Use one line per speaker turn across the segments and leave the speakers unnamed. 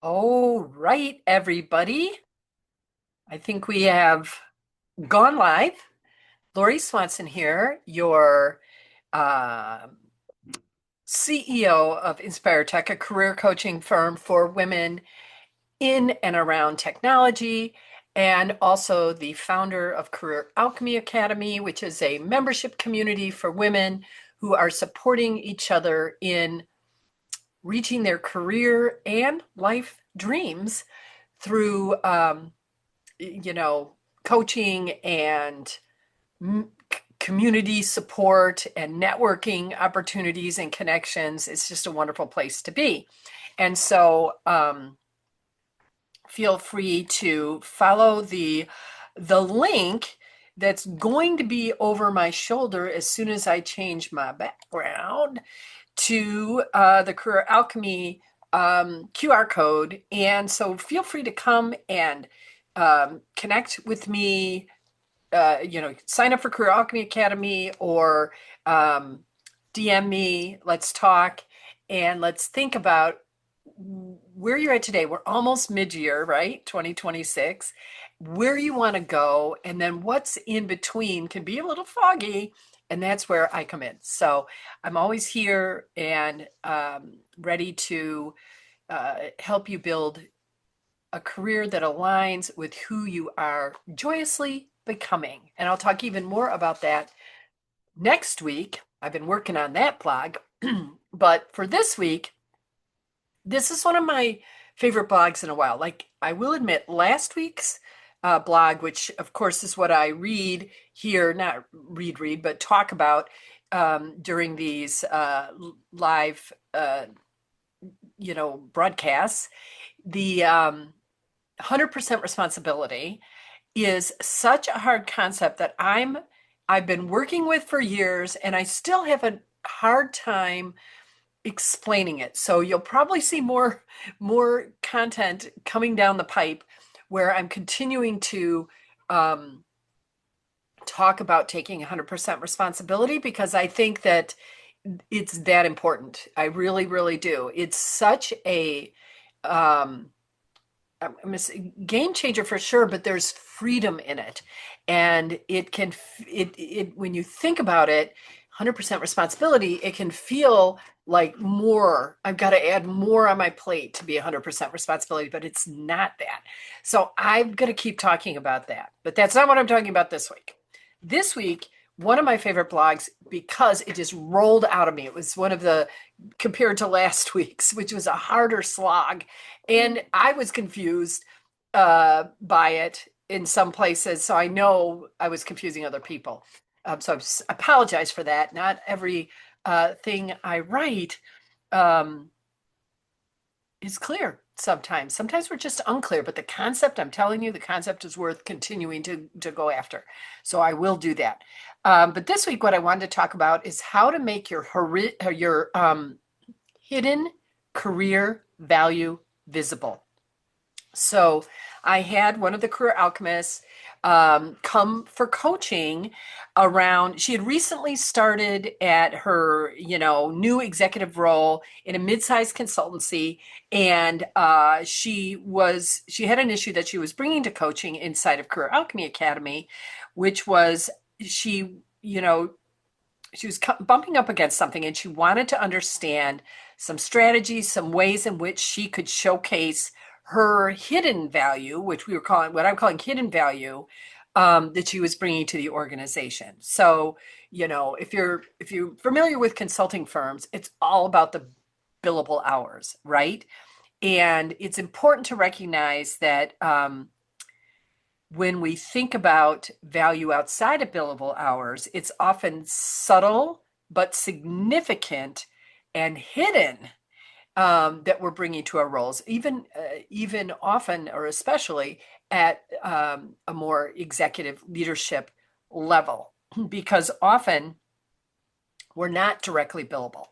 All right, everybody. I think we have gone live. Lori Swanson here, your uh, CEO of Inspire Tech, a career coaching firm for women in and around technology, and also the founder of Career Alchemy Academy, which is a membership community for women who are supporting each other in reaching their career and life dreams through you know, coaching and community support and networking opportunities and connections. It's just a wonderful place to be. And so feel free to follow the link that's going to be over my shoulder as soon as I change my background to the Career Alchemy QR code. And so feel free to come and connect with me, sign up for Career Alchemy Academy or DM me. Let's talk and let's think about where you're at today. We're almost mid-year, right? 2026. Where you want to go, and then what's in between can be a little foggy, and that's where I come in. So I'm always here and ready to help you build a career that aligns with who you are joyously becoming. And I'll talk even more about that next week. I've been working on that blog. But for this week, this is one of my favorite blogs in a while. Like, I will admit, last week's blog, which of course is what I read here, not read, but talk about during these live, broadcasts, the 100% responsibility is such a hard concept that I've been working with for years, and I still have a hard time explaining it. So you'll probably see more content coming down the pipe where I'm continuing to um, talk about taking 100% responsibility because I think that it's that important. I really, really do. It's such a um, game changer for sure, but there's freedom in it. And it can, when you think about it, 100% responsibility, it can feel like more, I've got to add more on my plate to be 100% responsibility, but it's not that. So I'm going to keep talking about that, but that's not what I'm talking about this week. This week, one of my favorite blogs, because it just rolled out of me. It was one of the, compared to last week's, which was a harder slog. And I was confused by it in some places. So I know I was confusing other people. So I apologize for that. Not every thing I write um, is clear sometimes. Sometimes we're just unclear, but the concept, I'm telling you, the concept is worth continuing to go after. So I will do that. But this week, what I wanted to talk about is how to make your hidden career value visible. So I had one of the career alchemists come for coaching around. She had recently started at her, new executive role in a mid-sized consultancy, and she had an issue that she was bringing to coaching inside of Career Alchemy Academy, which was you know, she was bumping up against something, and she wanted to understand some strategies, some ways in which she could showcase her hidden value, which we were calling, what I'm calling hidden value, that she was bringing to the organization. So, if you're familiar with consulting firms, it's all about the billable hours, right? And it's important to recognize that when we think about value outside of billable hours, it's often subtle but significant and hidden that we're bringing to our roles, even often or especially at a more executive leadership level, because often we're not directly billable.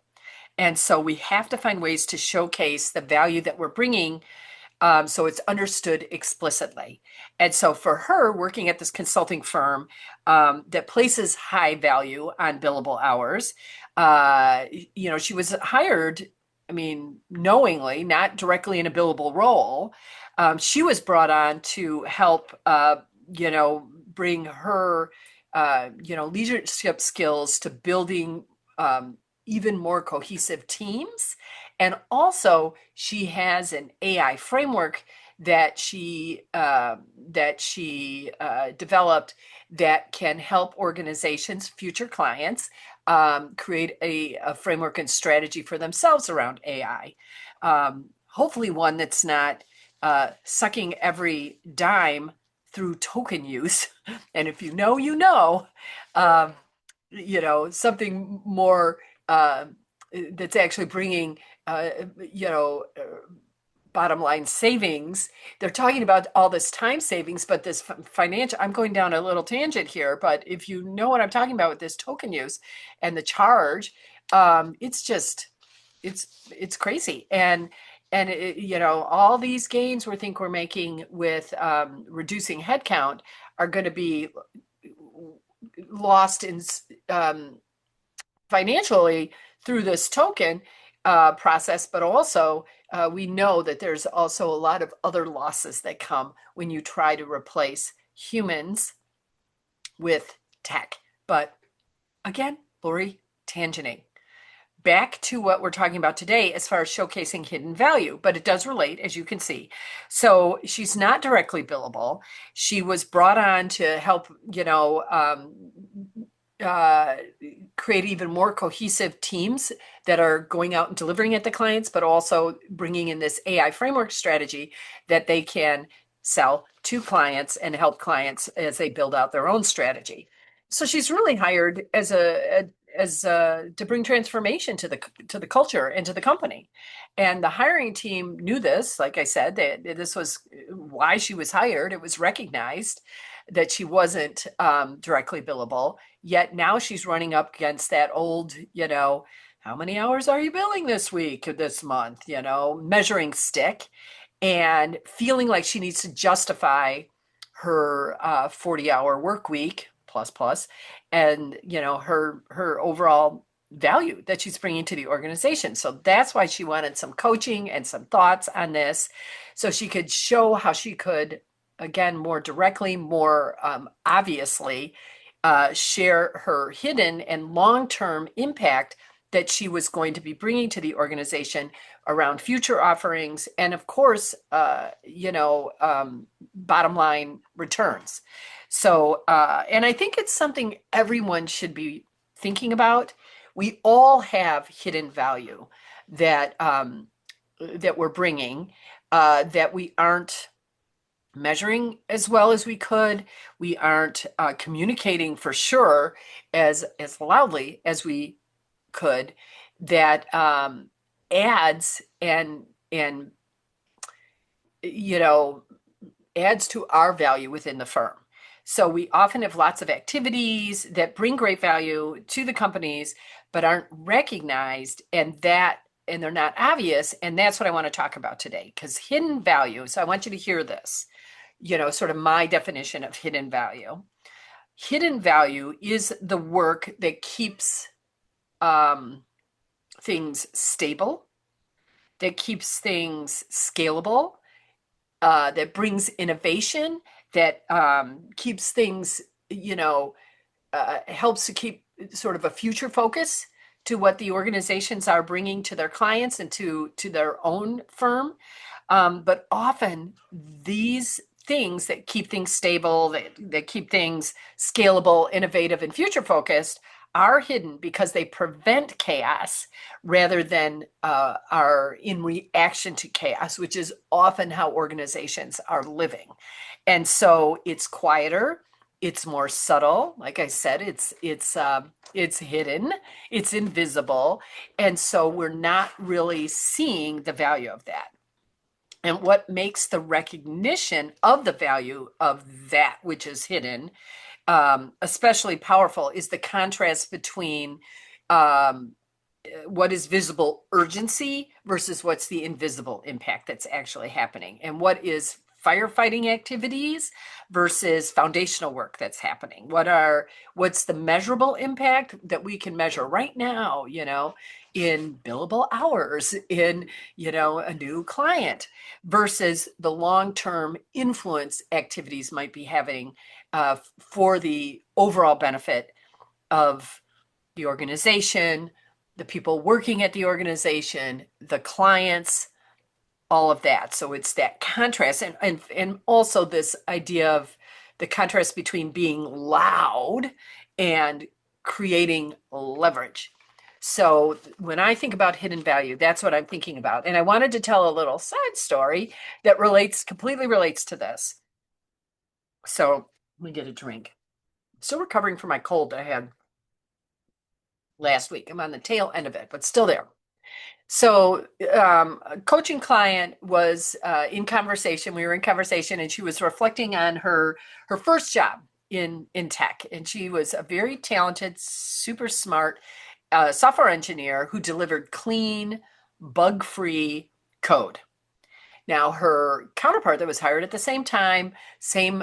And so we have to find ways to showcase the value that we're bringing so it's understood explicitly. And so for her, working at this consulting firm that places high value on billable hours, she was hired I mean, knowingly, not directly in a billable role. She was brought on to help, bring her, leadership skills to building um, even more cohesive teams. And also, she has an AI framework that she developed that can help organizations, future clients, create a framework and strategy for themselves around AI. Hopefully, one that's not sucking every dime through token use. And if you know, you know, um, something more that's actually bringing, uh, you know, uh, bottom line savings. They're talking about all this time savings, but this financial, I'm going down a little tangent here, but if you know what I'm talking about with this token use and the charge, it's just, it's crazy. And all these gains we think we're making with reducing headcount are going to be lost in um, financially through this token process, but also we know that there's also a lot of other losses that come when you try to replace humans with tech. But again, Lori, tangenting. Back to what we're talking about today as far as showcasing hidden value, but it does relate, as you can see. So she's not directly billable. She was brought on to help, uh, create even more cohesive teams that are going out and delivering it to clients, but also bringing in this AI framework strategy that they can sell to clients and help clients as they build out their own strategy. So she's really hired to bring transformation to the culture and to the company. And the hiring team knew this. Like I said, that this was why she was hired. It was recognized that she wasn't directly billable. Yet now she's running up against that old, how many hours are you billing this week, this month, measuring stick, and feeling like she needs to justify her 40-hour work week plus plus, and her overall value that she's bringing to the organization. So that's why she wanted some coaching and some thoughts on this, so she could show how she could, again, more directly, more obviously, share her hidden and long-term impact that she was going to be bringing to the organization around future offerings and, of course, bottom line returns. So, and I think it's something everyone should be thinking about. We all have hidden value that that we're bringing, that we aren't measuring as well as we could. We aren't communicating for sure as loudly as we could. That adds and you know adds to our value within the firm. So we often have lots of activities that bring great value to the companies, but aren't recognized, and they're not obvious. And that's what I want to talk about today, because hidden value. So I want you to hear this, sort of my definition of hidden value. Hidden value is the work that keeps things stable, that keeps things scalable, that brings innovation, that keeps things, helps to keep sort of a future focus to what the organizations are bringing to their clients and to their own firm. But often these things that keep things stable, that keep things scalable, innovative, and future focused are hidden because they prevent chaos rather than are in reaction to chaos, which is often how organizations are living. And so it's quieter, it's more subtle. Like I said, it's hidden, it's invisible, and so we're not really seeing the value of that. And what makes the recognition of the value of that which is hidden especially powerful is the contrast between um, what is visible urgency versus what's the invisible impact that's actually happening, and what is firefighting activities versus foundational work that's happening. What's the measurable impact that we can measure right now, in billable hours, in, a new client, versus the long-term influence activities might be having for the overall benefit of the organization, the people working at the organization, the clients, all of that. So it's that contrast, and also this idea of the contrast between being loud and creating leverage. So when I think about hidden value, that's what I'm thinking about. And I wanted to tell a little side story that completely relates to this. So let me get a drink. Still recovering from my cold I had last week. I'm on the tail end of it, but still there. So, a coaching client was in conversation. We were in conversation, and she was reflecting on her first job in tech. And she was a very talented, super smart software engineer who delivered clean, bug-free code. Now, her counterpart that was hired at the same time, same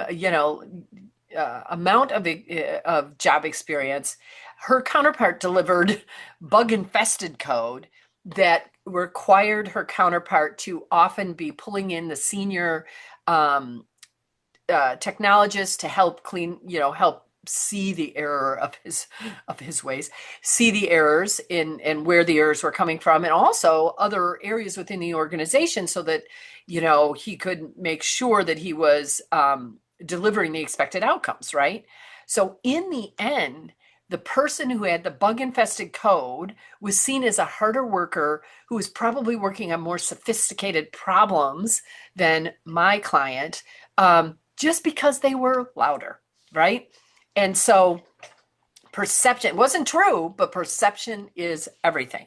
amount of job experience, her counterpart delivered bug-infested code that required her counterpart to often be pulling in the senior technologist to help help see the error of his ways, see the errors in and where the errors were coming from, and also other areas within the organization, so that he could make sure that he was delivering the expected outcomes, right? So in the end, the person who had the bug-infested code was seen as a harder worker who was probably working on more sophisticated problems than my client, just because they were louder, right? And so perception wasn't true, but perception is everything.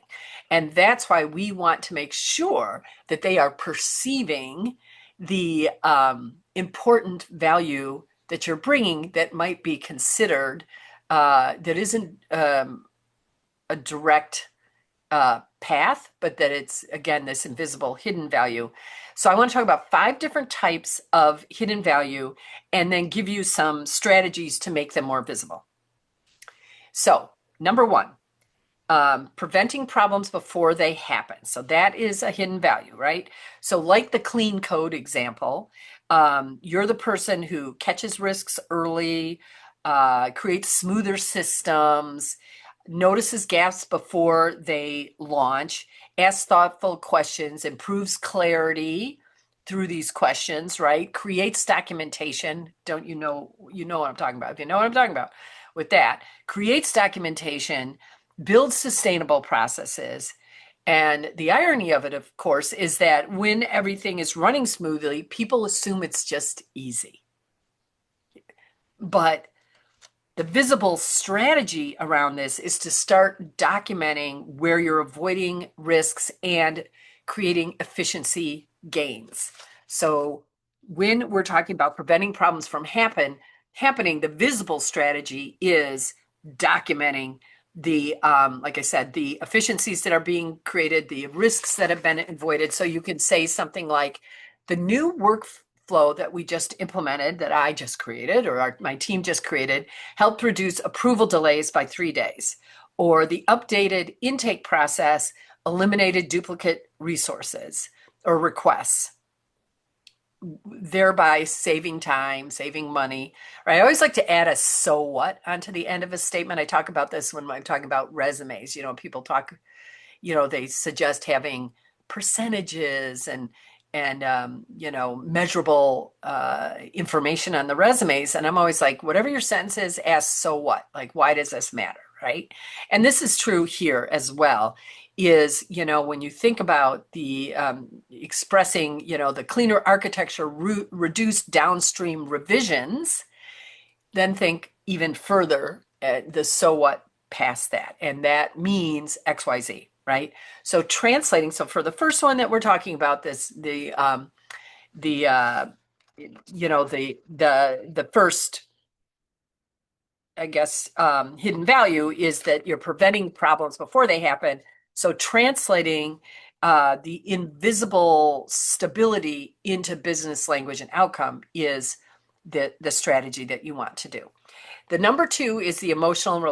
And that's why we want to make sure that they are perceiving the important value that you're bringing that might be considered that isn't a direct path, but that it's, again, this invisible hidden value. So I want to talk about 5 different types of hidden value and then give you some strategies to make them more visible. So number 1, preventing problems before they happen. So that is a hidden value, right? So like the clean code example, you're the person who catches risks early, creates smoother systems, notices gaps before they launch, asks thoughtful questions, improves clarity through these questions, right? Creates documentation. Don't you know what I'm talking about? If you know what I'm talking about with that, creates documentation, builds sustainable processes. And the irony of it, of course, is that when everything is running smoothly, people assume it's just easy. But the visible strategy around this is to start documenting where you're avoiding risks and creating efficiency gains. So when we're talking about preventing problems from happening, the visible strategy is documenting the, like I said, the efficiencies that are being created, the risks that have been avoided. So you can say something like, the new workflow that we just implemented, that I just created, or my team just created, helped reduce approval delays by 3 days. Or the updated intake process eliminated duplicate resources or requests, thereby saving time, saving money, right? I always like to add a "so what" onto the end of a statement. I talk about this when I'm talking about resumes. People talk, they suggest having percentages and measurable information on the resumes. And I'm always like, whatever your sentence is, ask "so what?" Like, why does this matter, right? And this is true here as well. Is, when you think about the expressing, the cleaner architecture reduced downstream revisions, then think even further at the "so what" past that. And that means XYZ, right? So translating, so for the first one that we're talking about, the first, I guess, hidden value is that you're preventing problems before they happen. So translating the invisible stability into business language and outcome is the strategy that you want to do. The number 2 is the emotional and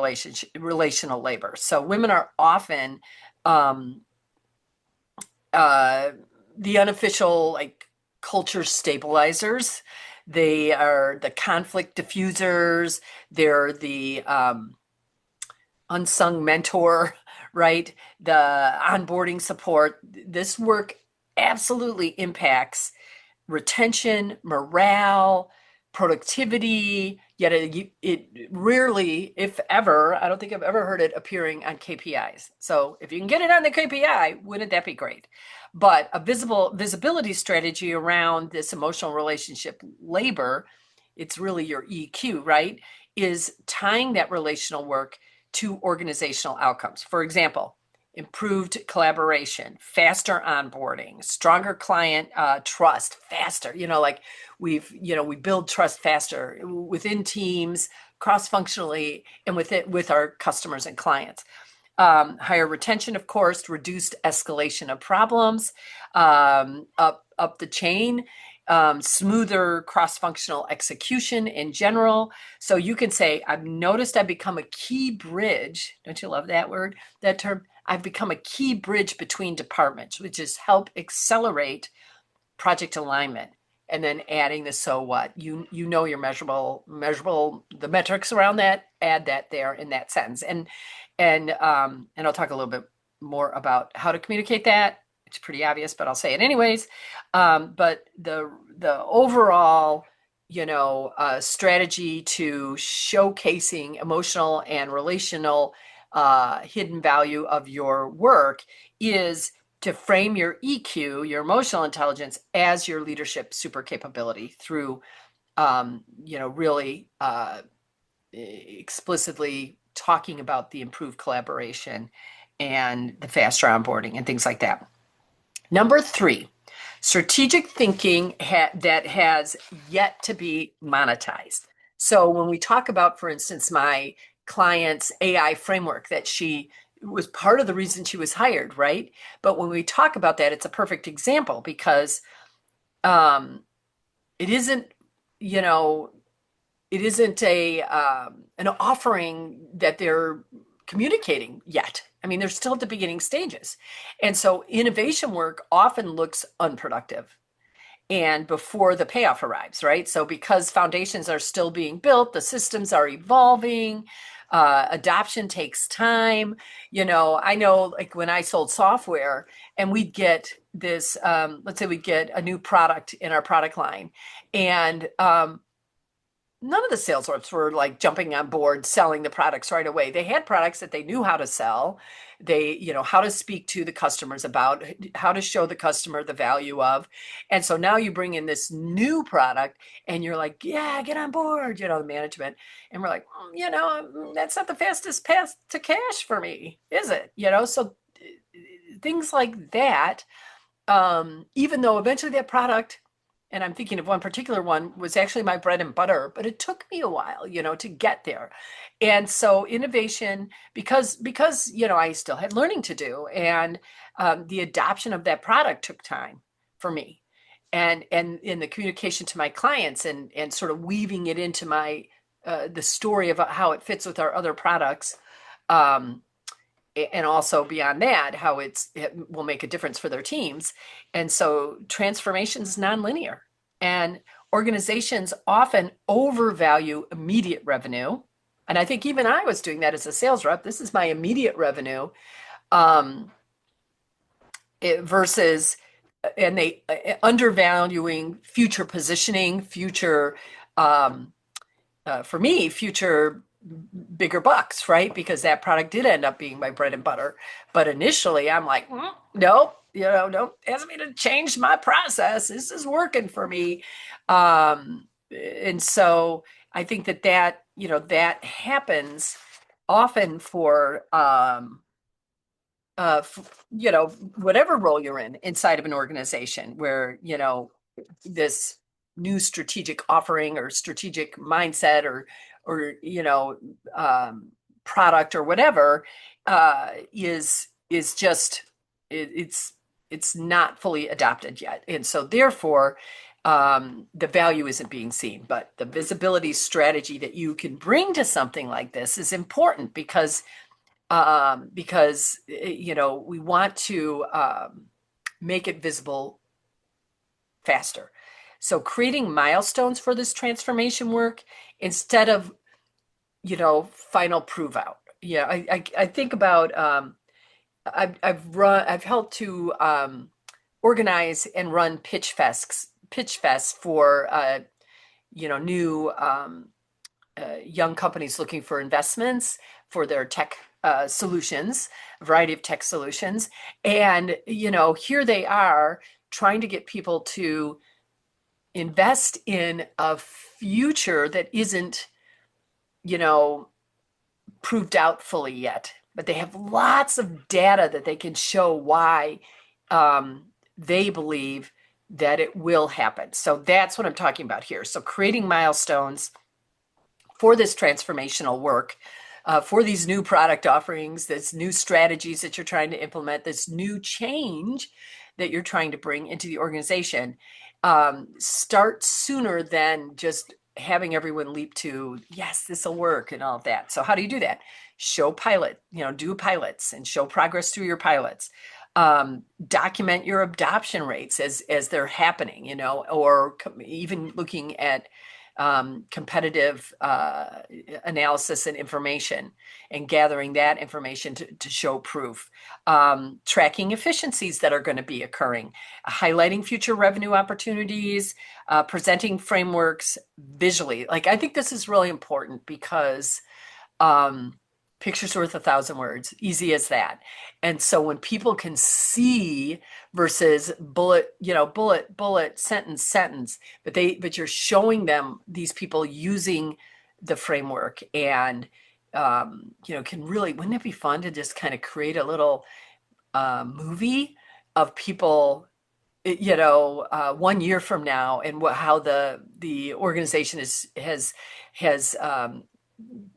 relational labor. So women are often um, uh, the unofficial like culture stabilizers. They are the conflict diffusers. They're the unsung mentor, right? The onboarding support. This work absolutely impacts retention, morale, productivity, yet it rarely, if ever, I don't think I've ever heard it appearing on KPIs. So if you can get it on the KPI, wouldn't that be great? But a visibility strategy around this emotional relationship labor, it's really your EQ, right? Is tying that relational work to organizational outcomes. For example, improved collaboration, faster onboarding, stronger client trust, faster. Like we build trust faster within teams, cross-functionally, and with our customers and clients. Higher retention, of course, reduced escalation of problems, up the chain, smoother cross-functional execution in general. So you can say, I've noticed I've become a key bridge. Don't you love that word, that term? I've become a key bridge between departments, which is help accelerate project alignment. And then adding the so what, your measurable, the metrics around that, add that there in that sentence. And I'll talk a little bit more about how to communicate that. It's pretty obvious, but I'll say it anyways. But the overall, strategy to showcasing emotional and relational hidden value of your work is to frame your EQ, your emotional intelligence, as your leadership super capability through, really explicitly talking about the improved collaboration and the faster onboarding and things like that. Number 3, strategic thinking that has yet to be monetized. So when we talk about, for instance, my client's AI framework that she was part of the reason she was hired, right? But when we talk about that, it's a perfect example because it isn't, it isn't an offering that they're communicating yet. I mean, they're still at the beginning stages. And so innovation work often looks unproductive and before the payoff arrives, right? So because foundations are still being built, the systems are evolving, adoption takes time. I know like when I sold software and we'd get this, let's say we'd get a new product in our product line and none of the sales reps were like jumping on board selling the products right away. They had products that they knew how to sell. They, how to speak to the customers about, how to show the customer the value of. And so now you bring in this new product and you're like, yeah, get on board, the management. And we're like, that's not the fastest path to cash for me, is it? So things like that, even though eventually that product, and I'm thinking of one particular one, was actually my bread and butter, but it took me a while, to get there. And so innovation, because I still had learning to do, and the adoption of that product took time for me, and in the communication to my clients, and sort of weaving it into my the story about how it fits with our other products. And also beyond that, how it will make a difference for their teams. And so transformation is nonlinear. And organizations often overvalue immediate revenue. And I think even I was doing that as a sales rep. This is my immediate revenue versus, and they undervaluing future positioning, future, for me, future bigger bucks, right? Because that product did end up being my bread and butter. But initially I'm like, nope, don't ask me to change my process. This is working for me. And so I think that happens often for, whatever role you're in inside of an organization where, this new strategic offering or strategic mindset or product or whatever is just it's not fully adopted yet, and so therefore the value isn't being seen. But the visibility strategy that you can bring to something like this is important because because we want to make it visible faster. So creating milestones for this transformation work instead of final prove out. Yeah, I think about I've helped to organize and run pitch fests for new young companies looking for investments for their tech solutions, a variety of tech solutions. And, here they are trying to get people to invest in a future that isn't, you know, proved out fully yet, but they have lots of data that they can show why they believe that it will happen. So that's what I'm talking about here. So creating milestones for this transformational work, for these new product offerings, this new strategies that you're trying to implement, this new change that you're trying to bring into the organization, start sooner than just having everyone leap to, yes, this will work and all of that. So how do you do that? Show pilot, do pilots and show progress through your pilots. Document your adoption rates as they're happening, or even looking at competitive analysis and information and gathering that information to show proof, tracking efficiencies that are going to be occurring, highlighting future revenue opportunities, presenting frameworks visually. Like, I think this is really important because picture's worth 1,000 words, easy as that. And so when people can see versus bullet, sentence, but you're showing them these people using the framework and, can really, wouldn't it be fun to just kind of create a little movie of people, 1 year from now and how the organization has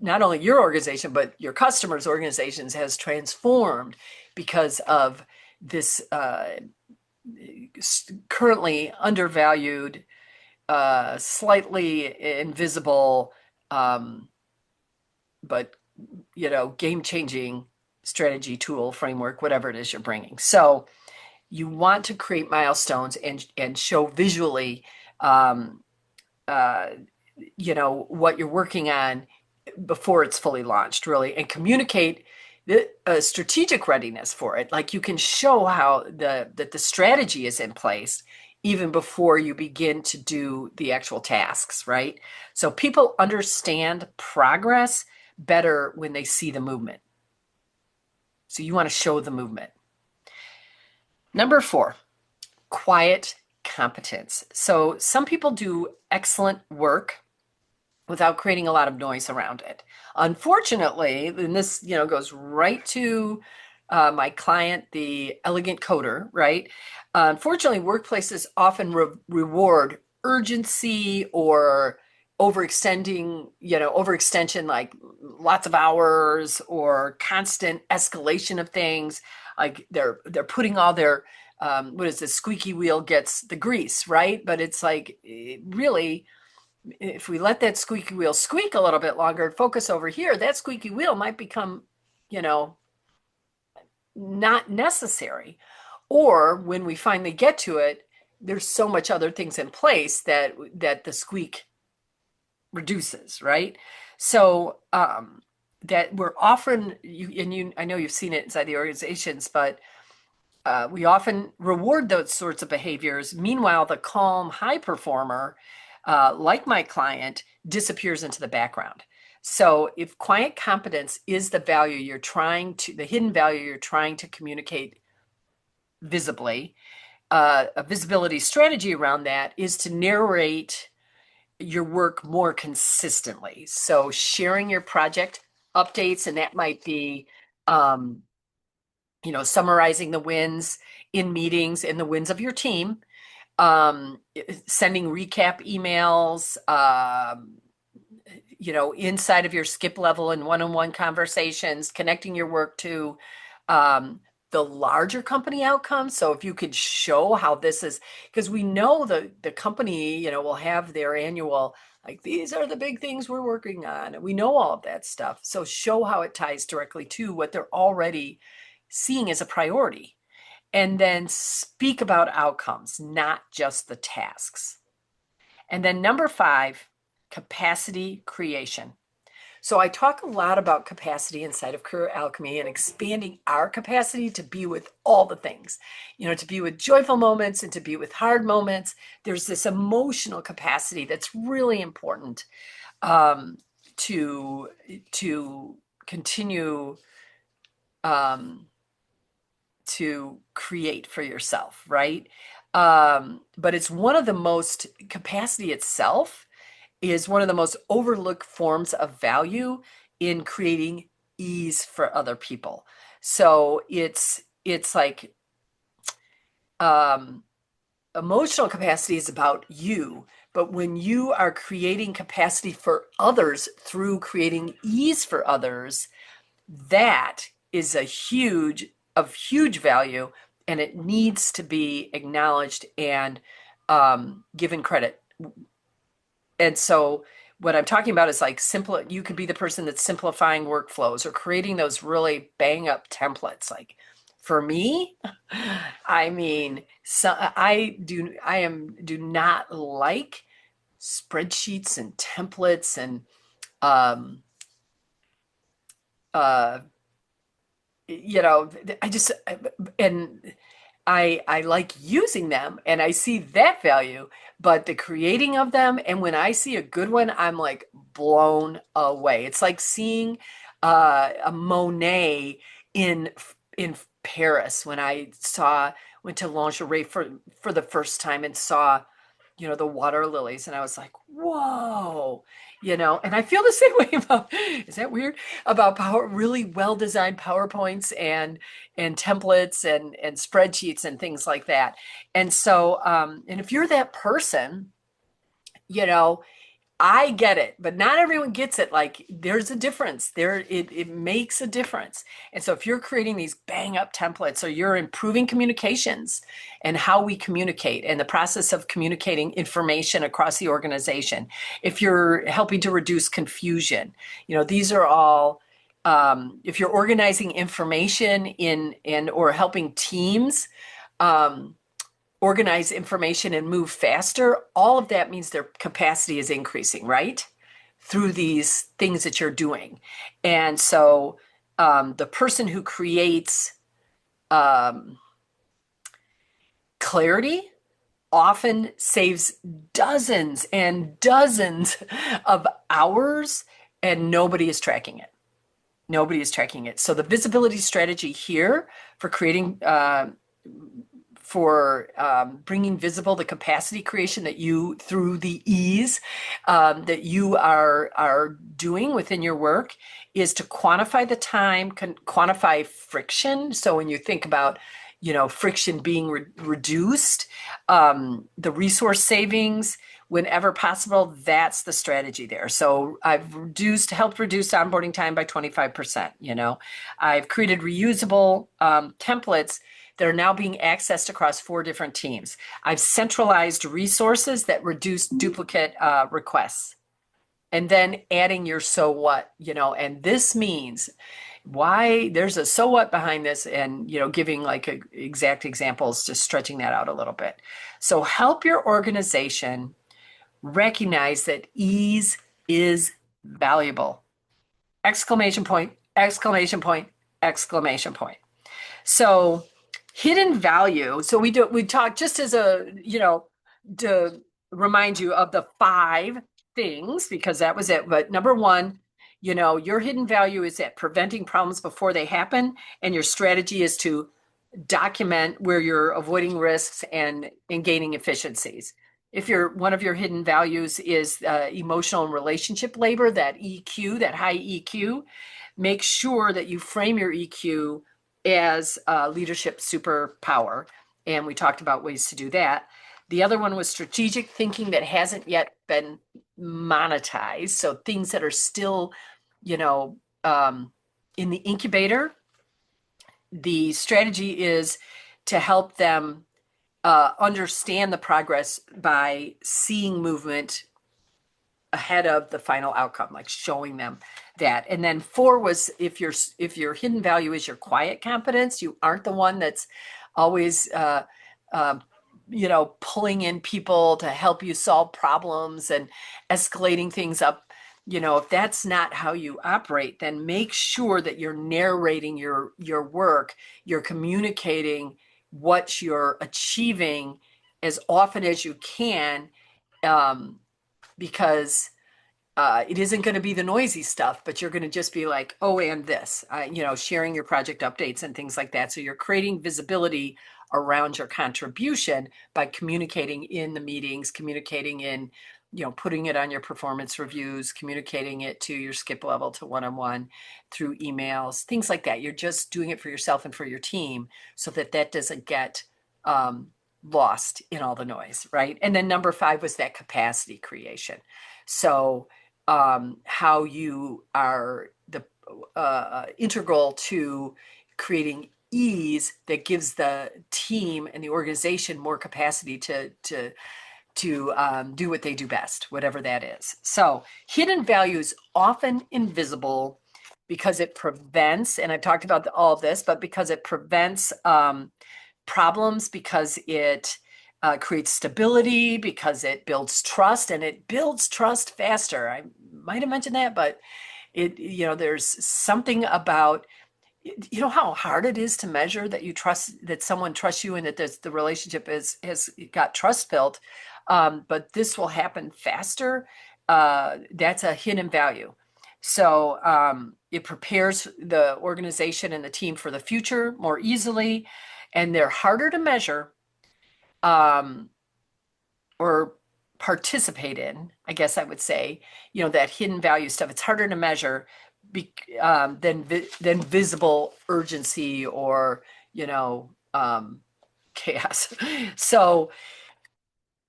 not only your organization, but your customers' organizations has transformed because of this currently undervalued, slightly invisible, but game-changing strategy, tool, framework, whatever it is you're bringing. So you want to create milestones and show visually, what you're working on before it's fully launched, really, and communicate the strategic readiness for it. Like, you can show how that the strategy is in place even before you begin to do the actual tasks, right? So people understand progress better when they see the movement. So you want to show the movement. Number 4, quiet competence. So some people do excellent work without creating a lot of noise around it. Unfortunately, and this goes right to my client, the elegant coder, right? Unfortunately, workplaces often reward urgency or overextension, like lots of hours or constant escalation of things. Like they're putting all their what is this, squeaky wheel gets the grease, right? But it's like, really, if we let that squeaky wheel squeak a little bit longer and focus over here, that squeaky wheel might become, not necessary. Or when we finally get to it, there's so much other things in place that the squeak reduces, right? So that we're often, I know you've seen it inside the organizations, but we often reward those sorts of behaviors. Meanwhile, the calm high performer, like my client, disappears into the background. So if quiet competence is the hidden value you're trying to communicate visibly, a visibility strategy around that is to narrate your work more consistently. So sharing your project updates, and that might be, summarizing the wins in meetings and the wins of your team, sending recap emails, inside of your skip level and one-on-one conversations, connecting your work to the larger company outcomes. So if you could show how this is, because we know the company, will have their annual, like, these are the big things we're working on. And we know all of that stuff. So show how it ties directly to what they're already seeing as a priority. And then speak about outcomes, not just the tasks. And then number 5, capacity creation. So I talk a lot about capacity inside of Career Alchemy and expanding our capacity to be with all the things, to be with joyful moments and to be with hard moments. There's this emotional capacity that's really important to continue to create for yourself, right? But it's one of the most, capacity itself is one of the most overlooked forms of value in creating ease for other people. So it's like emotional capacity is about you, but when you are creating capacity for others through creating ease for others, that is of huge value, and it needs to be acknowledged and given credit. And so what I'm talking about is like you could be the person that's simplifying workflows or creating those really bang up templates. Like for me, I mean, do not like spreadsheets and templates and I just, and I like using them and I see that value, but the creating of them, and when I see a good one, I'm like blown away. It's like seeing a Monet in Paris when went to lingerie for the first time and saw, the water lilies, and I was like, whoa, and I feel the same way about, is that weird? About really well-designed PowerPoints and templates and spreadsheets and things like that. And so, and if you're that person, I get it, but not everyone gets it. Like there's a difference there. It makes a difference. And so if you're creating these bang up templates, or you're improving communications and how we communicate and the process of communicating information across the organization, if you're helping to reduce confusion, these are all, if you're organizing information or helping teams, organize information and move faster, all of that means their capacity is increasing, right? Through these things that you're doing. And so the person who creates clarity often saves dozens and dozens of hours, and nobody is tracking it. Nobody is tracking it. So the visibility strategy here for creating bringing visible the capacity creation that you, through the ease that you are doing within your work, is to quantify the time, quantify friction. So when you think about, friction being reduced, the resource savings, whenever possible, that's the strategy there. So I've helped reduce onboarding time by 25%. I've created reusable templates that are now being accessed across 4 different teams. I've centralized resources that reduce duplicate requests. And then adding your so what, and this means why there's a so what behind this, and, giving like exact examples, just stretching that out a little bit. So help your organization recognize that ease is valuable. Exclamation point, exclamation point, exclamation point. So hidden value. So we talk just as to remind you of the 5 things, because that was it. But number 1, your hidden value is at preventing problems before they happen. And your strategy is to document where you're avoiding risks and gaining efficiencies. If one of your hidden values is emotional and relationship labor, that EQ, that high EQ, make sure that you frame your EQ as a leadership superpower. And we talked about ways to do that. The other one was strategic thinking that hasn't yet been monetized. So things that are still, in the incubator. the strategy is to help them understand the progress by seeing movement ahead of the final outcome, like showing them that. And then 4 was if your hidden value is your quiet competence, you aren't the one that's always uh, pulling in people to help you solve problems and escalating things up. If that's not how you operate, then make sure that you're narrating your work, you're communicating what you're achieving as often as you can, um, because it isn't going to be the noisy stuff, but you're going to just be like, oh, and this, sharing your project updates and things like that. So you're creating visibility around your contribution by communicating in the meetings, communicating in, putting it on your performance reviews, communicating it to your skip level, to one-on-one, through emails, things like that. You're just doing it for yourself and for your team so that doesn't get lost in all the noise, right? And then number 5 was that capacity creation. So how you are the integral to creating ease that gives the team and the organization more capacity to do what they do best, whatever that is. So hidden value is often invisible because it prevents, and I've talked about all of this, but because it prevents problems, because it creates stability, because it builds trust, and it builds trust faster. I might have mentioned that, but there's something about, how hard it is to measure that you trust, that someone trusts you, and that the relationship has got trust built. But this will happen faster. That's a hidden value. So it prepares the organization and the team for the future more easily, and they're harder to measure um, or participate in, I guess I would say, that hidden value stuff. It's harder to measure than visible urgency or, chaos. So,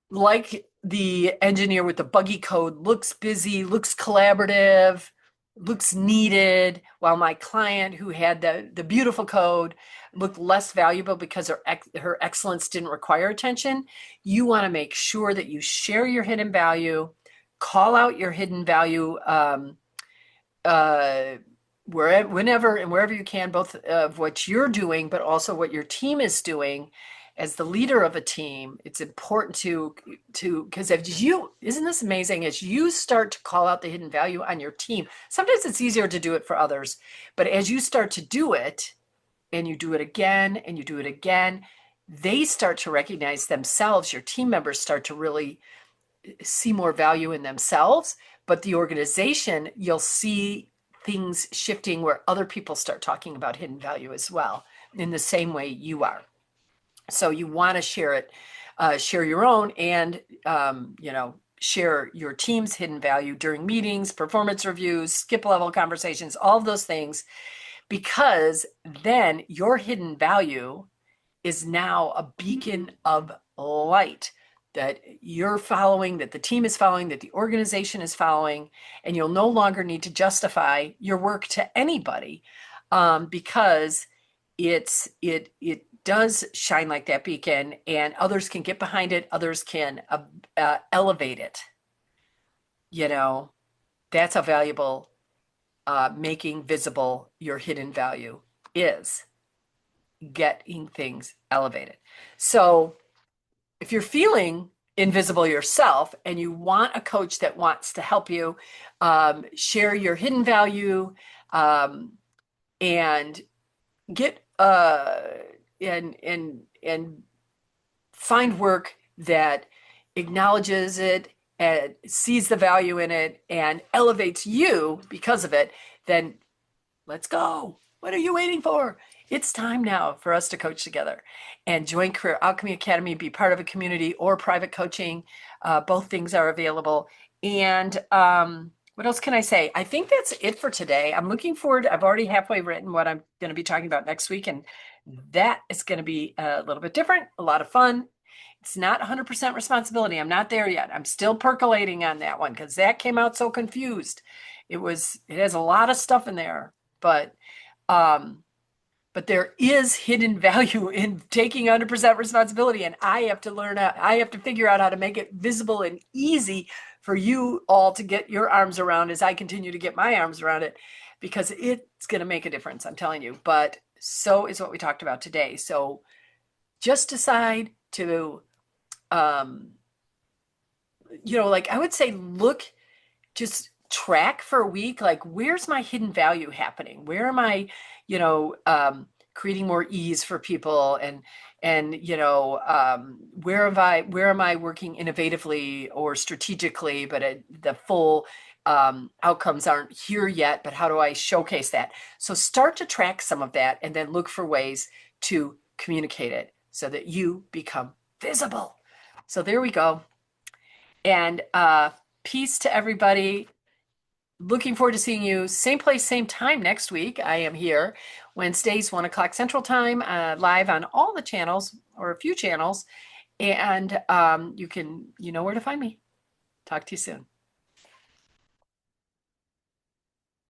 like the engineer with the buggy code looks busy, looks collaborative, looks needed, while my client who had the beautiful code looked less valuable because her excellence didn't require attention. You want to make sure that you share your hidden value, call out your hidden value uh, whenever and wherever you can, both of what you're doing, but also what your team is doing. As the leader of a team, it's important because if you, isn't this amazing? As you start to call out the hidden value on your team, sometimes it's easier to do it for others, but as you start to do it, and you do it again and you do it again, they start to recognize themselves. Your team members start to really see more value in themselves, but the organization, you'll see things shifting where other people start talking about hidden value as well, in the same way you are. So you want to share it, share your own, and share your team's hidden value during meetings, performance reviews, skip level conversations, all of those things, because then your hidden value is now a beacon of light that you're following, that the team is following, that the organization is following, and you'll no longer need to justify your work to anybody, because it does shine like that beacon, and others can get behind it, others can elevate it. That's how valuable making visible your hidden value is, getting things elevated. So if you're feeling invisible yourself and you want a coach that wants to help you share your hidden value, and get and find work that acknowledges it and sees the value in it and elevates you because of it, then let's go. What are you waiting for? It's time now for us to coach together and join Career Alchemy Academy, be part of a community or private coaching. Both things are available. And what else can I say? I think that's it for today. I'm looking forward. I've already halfway written what I'm going to be talking about next week, and that is going to be a little bit different, a lot of fun. It's not 100% responsibility. I'm not there yet. I'm still percolating on that one because that came out so confused. It has a lot of stuff in there, but but there is hidden value in taking 100% responsibility. And I have to I have to figure out how to make it visible and easy for you all to get your arms around as I continue to get my arms around it, because it's going to make a difference, I'm telling you. But so is what we talked about today. So just decide to, um, like I would say, just track for a week, like where's my hidden value happening? Where am I, creating more ease for people, and where am I working innovatively or strategically, but the full outcomes aren't here yet, but how do I showcase that? So start to track some of that and then look for ways to communicate it so that you become visible. So there we go. And peace to everybody. Looking forward to seeing you same place, same time next week. I am here Wednesdays, 1 o'clock Central Time, live on all the channels or a few channels. And you know where to find me. Talk to you soon.